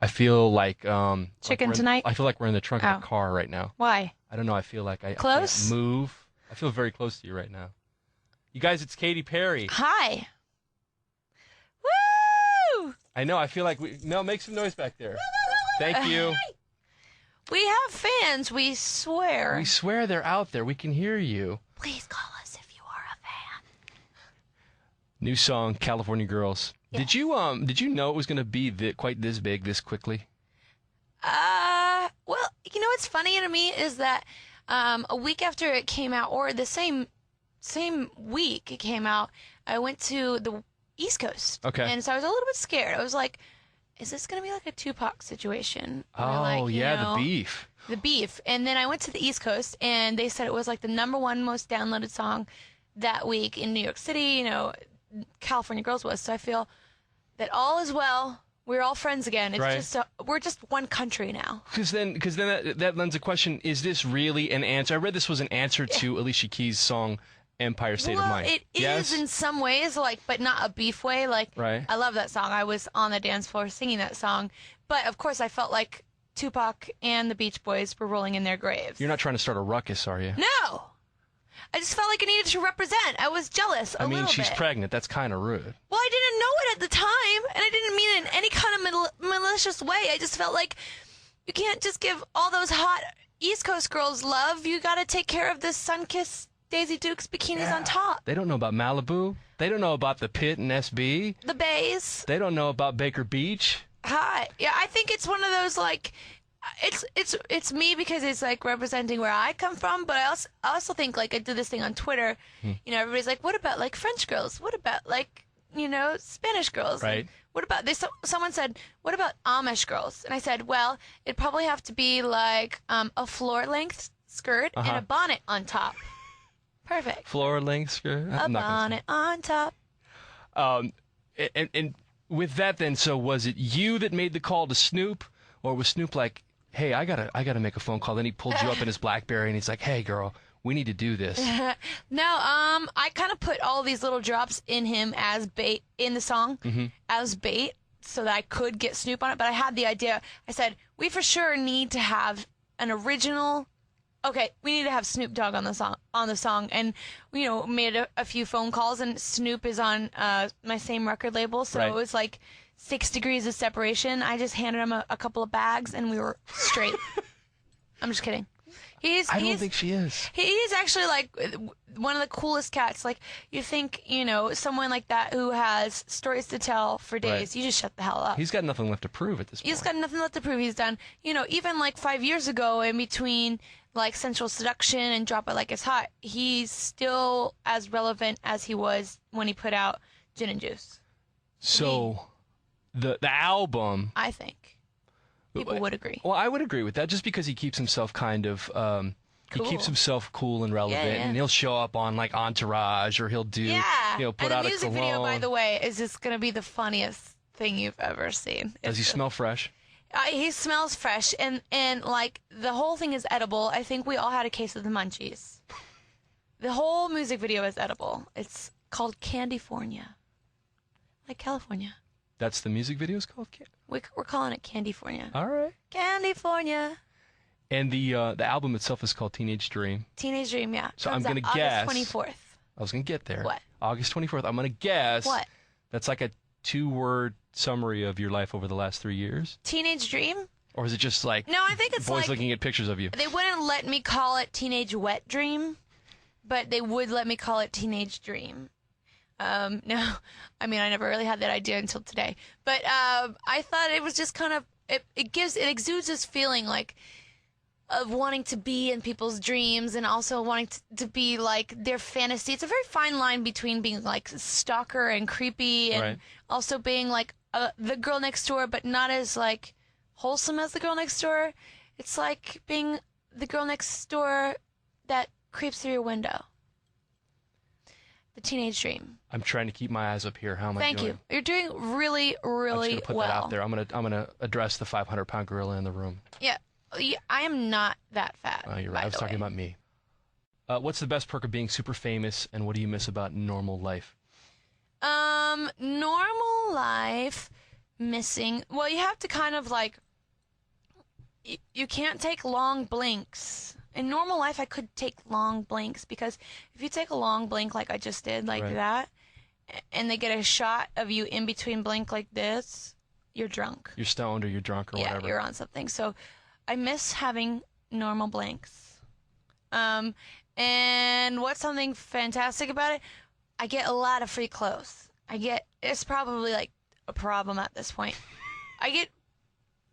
I feel like Chicken we're tonight? I feel like we're in the trunk of Oh. a car right now. Why? I don't know. I feel like I Close? can't move. I feel very close to you right now. You guys, it's Katy Perry. Hi. Woo! I know. I feel like Mel, make some noise back there. Thank you. We have fans, we swear. We swear they're out there. We can hear you. Please call us if you are a fan. New song, California Girls. Yes. Did you know it was going to be quite this big this quickly? Well, you know what's funny to me is that a week after it came out, or the same week it came out, I went to the East Coast. Okay. And so I was a little bit scared. I was like, is this going to be like a Tupac situation? Where, The beef. The beef. And then I went to the East Coast, and they said it was like the #1 most downloaded song that week in New York City. California Girls was. So I feel that all is well. We're all friends again. It's Right. just we're just one country now. Because then that lends a question: is this really an answer? I read this was an answer to Alicia Keys' song "Empire State of Mind." It yes? is in some ways, but not a beef way. Right. I love that song. I was on the dance floor singing that song. But of course, I felt like Tupac and the Beach Boys were rolling in their graves. You're not trying to start a ruckus, are you? No. I just felt like I needed to represent. I was jealous a little bit. She's pregnant. That's kind of rude. Well, I didn't know it at the time, and I didn't mean it in any kind of malicious way. I just felt like you can't just give all those hot East Coast girls love. You got to take care of this sun-kissed Daisy Dukes bikinis on top. They don't know about Malibu. They don't know about the Pit and SB. The bays. They don't know about Baker Beach. Hi. Yeah, I think it's one of those it's me because it's like representing where I come from, but I also think I did this thing on Twitter. Everybody's like, what about French girls? What about Spanish girls? Right. And what about this? Someone said, what about Amish girls? And I said, well, it'd probably have to be a floor length skirt and a bonnet on top. Perfect. Floor length skirt. A bonnet on top. And with that, then, so was it you that made the call to Snoop, or was Snoop like, hey, I gotta make a phone call? Then he pulled you up in his BlackBerry and he's like, hey, girl, we need to do this. No, I kind of put all these little drops in him as bait in the song, as bait, so that I could get Snoop on it. But I had the idea. I said, we for sure need to have an original. Okay, we need to have Snoop Dogg on the song, and made a few phone calls, and Snoop is on my same record label, so Right. it was like 6 degrees of separation. I just handed him a couple of bags, and we were straight. I'm just kidding. I don't think she is. He's actually one of the coolest cats. You think, someone like that who has stories to tell for days, Right. you just shut the hell up. He's got nothing left to prove at this point. He's got nothing left to prove. He's done, even 5 years ago, in between Sensual Seduction and Drop It Like It's Hot, he's still as relevant as he was when he put out Gin and Juice. So, the album. I think people would agree. Well, I would agree with that, just because he keeps himself kind of. He Cool. keeps himself cool and relevant, Yeah. and he'll show up on Entourage, or he'll do, put and out the music a video, cologne. by the way, is just going to be the funniest thing you've ever seen. Does he smell fresh? He smells fresh, and the whole thing is edible. I think we all had a case of the munchies. The whole music video is edible. It's called Candyfornia, like California. That's the music video's called. We're calling it Candyfornia. All right. Candyfornia. And the album itself is called Teenage Dream. Teenage Dream, yeah. So Comes I'm gonna out guess. August 24th. I was gonna get there. What? August 24th. I'm gonna guess. What? That's like a 2-word summary of your life over the last 3 years, Teenage Dream? or is it just like No, I think it's boys looking at pictures of you? They wouldn't let me call it Teenage Wet Dream, but they would let me call it Teenage Dream. No, I never really had that idea until today. But I thought it was just kind of it exudes this feeling of wanting to be in people's dreams, and also wanting to be their fantasy. It's a very fine line between being stalker and creepy, and Right. also being the girl next door, but not as wholesome as the girl next door. It's like being the girl next door that creeps through your window. The Teenage Dream. I'm trying to keep my eyes up here. How am I Thank doing? you. You're doing really, really I'm just gonna put well. that out there. I'm gonna address the 500-pound gorilla in the room. Yeah, I am not that fat. Oh, you're by right. I was the talking way. about me. What's the best perk of being super famous, and what do you miss about normal life? Normal life missing. Well, you have to kind of like, you can't take long blinks. In normal life, I could take long blinks because if you take a long blink like I just did, like that, and they get a shot of you in between blink like this, you're drunk. You're stoned or you're drunk or whatever. Yeah, you're on something. So I miss having normal blinks. And what's something fantastic about it? I get a lot of free clothes. It's probably like a problem at this point. I get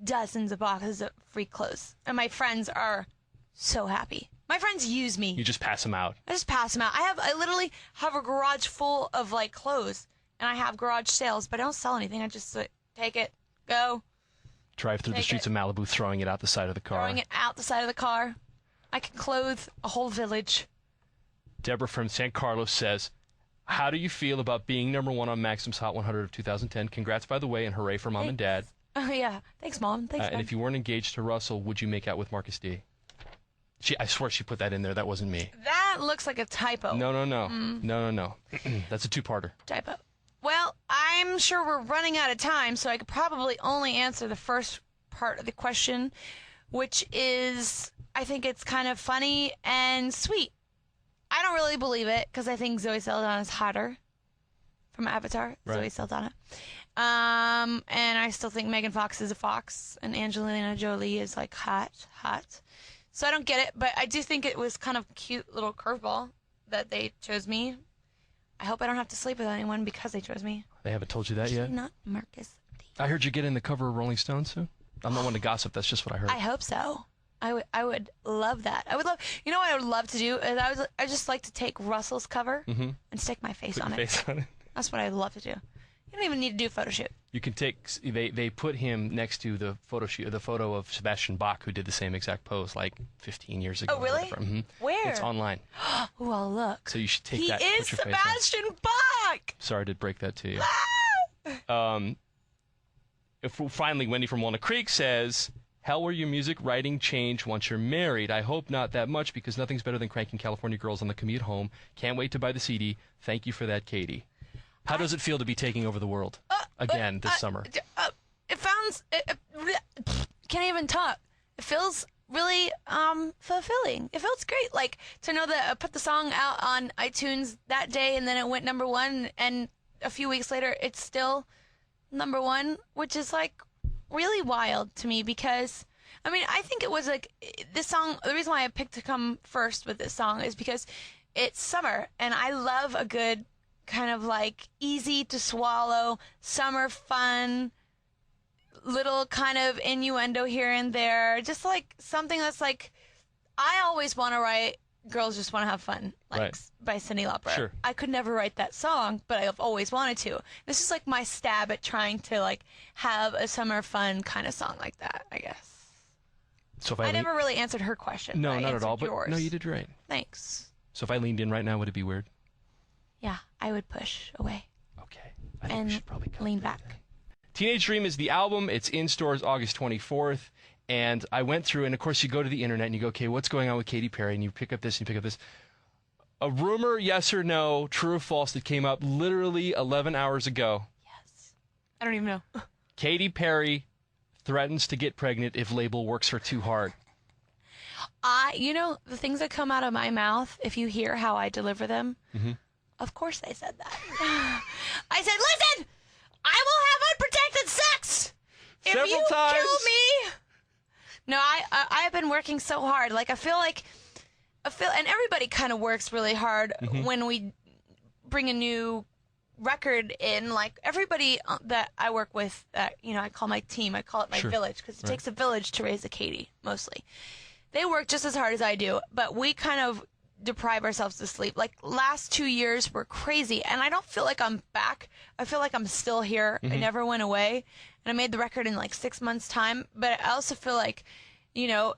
dozens of boxes of free clothes. And my friends are so happy. My friends use me. You just pass them out. I just pass them out. I literally have a garage full of like clothes, and I have garage sales, but I don't sell anything. I just take it, go. Drive through the streets of Malibu, throwing it out the side of the car. Throwing it out the side of the car. I can clothe a whole village. Deborah from San Carlos says, how do you feel about being number one on Maxim's Hot 100 of 2010? Congrats, by the way, and hooray for Mom and Dad. Oh, yeah. Thanks, Mom. Thanks, Mom. And if you weren't engaged to Russell, would you make out with Marcus D? I swear she put that in there. That wasn't me. That looks like a typo. No. That's a two-parter. Typo. Well, I'm sure we're running out of time, so I could probably only answer the first part of the question, which is, I think it's kind of funny and sweet. I don't really believe it, because I think Zoe Saldana is hotter from Avatar, Zoe Saldana. And I still think Megan Fox is a fox, and Angelina Jolie is, like, hot. So I don't get it, but I do think it was kind of a cute little curveball that they chose me. I hope I don't have to sleep with anyone because they chose me. They haven't told you that yet? Not Marcus D. I heard you get in the cover of Rolling Stone soon. I'm not one to gossip. That's just what I heard. I hope so. I would love that. I would love. You know what I would love to do is I just like to take Russell's cover and stick my face on it. That's what I'd love to do. You don't even need to do a photo shoot. You can take. They put him next to the photo shoot, the photo of Sebastian Bach, who did the same exact pose like 15 years ago. Oh, really? Mm-hmm. Where? It's online. Oh, I'll look. So you should take that. He is Sebastian Bach. Sorry to break that to you. Finally, Wendy from Walnut Creek says, how will your music writing change once you're married? I hope not that much, because nothing's better than cranking California Girls on the commute home. Can't wait to buy the CD. Thank you for that, Katie. How does it feel to be taking over the world again this summer? Can't even talk. It feels really fulfilling. It feels great. Like, to know that I put the song out on iTunes that day and then it went number one, and a few weeks later it's still number one, which is like really wild to me, because I mean, I think it was like this song, the reason why I picked to come first with this song is because it's summer, and I love a good kind of like easy to swallow summer fun, little kind of innuendo here and there, just like something that's like, I always want to write Girls Just Want to Have Fun, like by Cyndi Lauper. Sure. I could never write that song, but I've always wanted to. This is like my stab at trying to like have a summer fun kind of song like that, I guess. So if I never really answered her question. No, not at all. Yours. But no, you did great. Thanks. So if I leaned in right now, would it be weird? Yeah, I would push away. Okay. I think we should probably lean back. Then. Teenage Dream is the album. It's in stores August 24th. And I went through, and of course you go to the internet and you go, okay, what's going on with Katy Perry? And you pick up this and you pick up this. A rumor, yes or no, true or false, that came up literally 11 hours ago. Yes. I don't even know. Katy Perry threatens to get pregnant if label works her too hard. You know, the things that come out of my mouth, if you hear how I deliver them, of course I said that. I said, listen, I will have unprotected sex Several if you times. kill me. No, I've been working so hard. Like, I feel, and everybody kind of works really hard when we bring a new record in. Like, everybody that I work with, that, you know, I call my team, I call it my village, because it takes a village to raise a Katy, mostly. They work just as hard as I do, but we kind of deprive ourselves of sleep. Like, last 2 years were crazy, and I don't feel like I'm back. I feel like I'm still here. I never went away, and I made the record in like 6 months' time, but I also feel like, you know,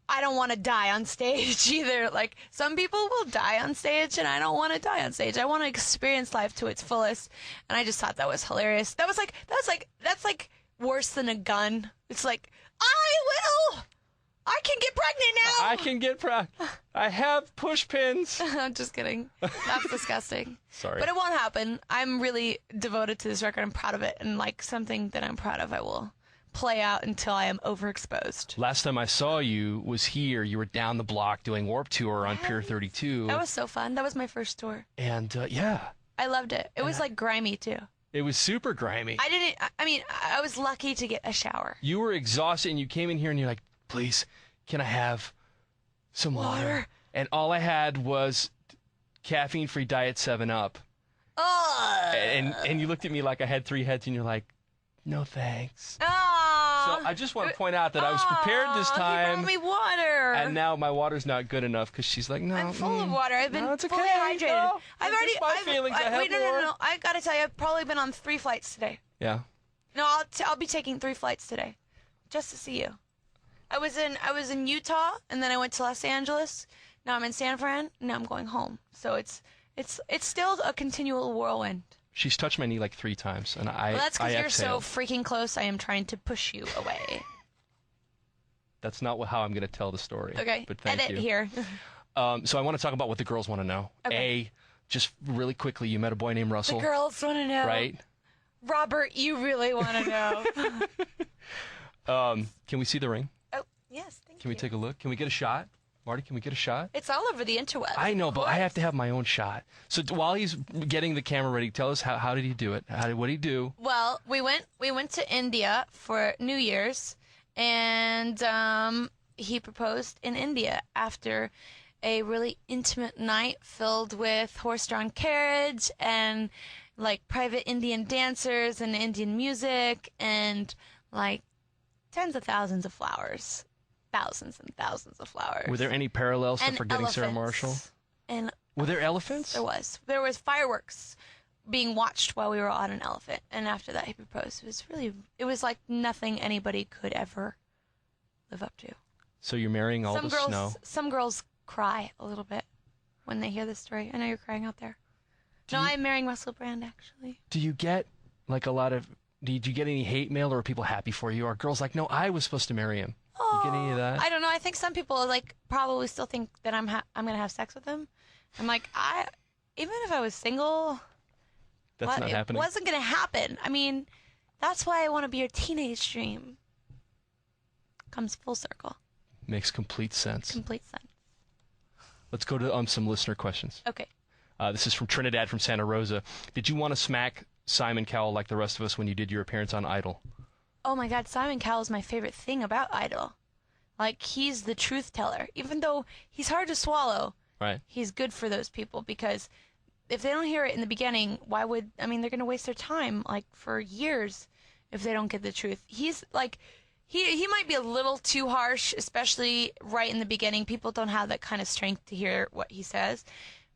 I don't want to die on stage either. Like, some people will die on stage, and I don't want to die on stage. I want to experience life to its fullest, and I just thought that was hilarious. That's like worse than a gun. It's like, I I can get pregnant now. I can get I have push pins. I'm just kidding. That's disgusting. Sorry. But it won't happen. I'm really devoted to this record. I'm proud of it. And like something that I'm proud of, I will play out until I am overexposed. Last time I saw you was here. You were down the block doing Warped Tour on Pier 32. That was so fun. That was my first tour. And yeah. I loved it. It was like grimy too. It was super grimy. I was lucky to get a shower. You were exhausted and you came in here and you're like, please, can I have some water? And all I had was caffeine-free Diet 7-Up. Ugh. And you looked at me like I had 3 heads and you're like, no thanks. Oh. So I just want to point out that I was prepared this time. You brought me water. And now my water's not good enough because she's like, no. I'm full of water. I've been no, it's fully okay. hydrated. No, I've already. my feelings. I have wait, more. no. I gotta tell you, I've probably been on 3 flights today. Yeah. No, I'll be taking 3 flights today, just to see you. I was in Utah, and then I went to Los Angeles. Now I'm in San Fran. Now I'm going home. So it's still a continual whirlwind. She's touched my knee like 3 times, and Well, that's because you're exhaled. so freaking close. I am trying to push you away. That's not how I'm going to tell the story. Okay. But thank Edit you. here. So I want to talk about what the girls want to know. Okay. Just really quickly, you met a boy named Russell. The girls want to know. Right? Robert, you really want to know. Can we see the ring? Oh, yes. Thank you. Can we take a look? Can we get a shot? Marty, can we get a shot? It's all over the interweb. I know, but I have to have my own shot. So while he's getting the camera ready, tell us how did he do it? What did he do? Well, we went to India for New Year's, and he proposed in India after a really intimate night filled with horse-drawn carriage and like private Indian dancers and Indian music and like tens of thousands of flowers. Thousands and thousands of flowers. Were there any parallels to And Forgetting Sarah elephants. Marshall? And Were there elephants? There was fireworks being watched while we were on an elephant, and after that he proposed. It was like nothing anybody could ever live up to. So you're marrying all the snow? Some girls cry a little bit when they hear this story. I know you're crying out there. I'm marrying Russell Brand, actually. Do you get like a lot of? Did you get any hate mail, or are people happy for you? Or are girls like, no, I was supposed to marry him? You get any of that? I don't know. I think some people like probably still think that I'm gonna have sex with him. I'm like, even if I was single, That's not happening. It wasn't gonna happen. I mean, that's why I want to be your teenage dream. Comes full circle. Makes complete sense. Complete sense. Let's go to some listener questions. Okay. This is from Trinidad from Santa Rosa. Did you want to smack Simon Cowell like the rest of us when you did your appearance on Idol? Oh my God, Simon Cowell is my favorite thing about Idol. Like, he's the truth teller. Even though he's hard to swallow, Right. he's good for those people because if they don't hear it in the beginning, they're going to waste their time, like, for years if they don't get the truth. He's, like, he might be a little too harsh, especially right in the beginning. People don't have that kind of strength to hear what he says.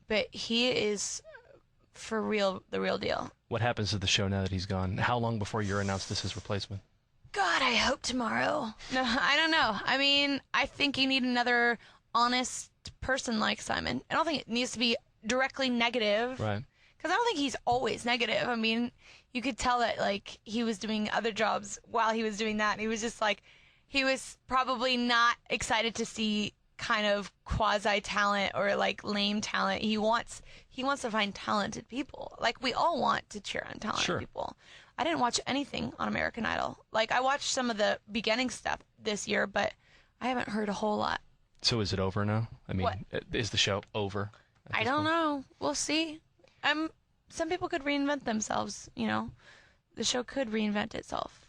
But he is, for real, the real deal. What happens to the show now that he's gone? How long before you're announced as his replacement? God, I hope tomorrow. No, I don't know. I mean, I think you need another honest person like Simon. I don't think it needs to be directly negative. Right. Because I don't think he's always negative. I mean, you could tell that, like, he was doing other jobs while he was doing that. And he was just, like, he was probably not excited to see kind of quasi-talent or, like, lame talent. He wants to find talented people. Like, we all want to cheer on talented people. I didn't watch anything on American Idol. Like, I watched some of the beginning stuff this year, but I haven't heard a whole lot. So is it over now? I mean, What? Is the show over? I don't know. We'll see. Some people could reinvent themselves, you know. The show could reinvent itself.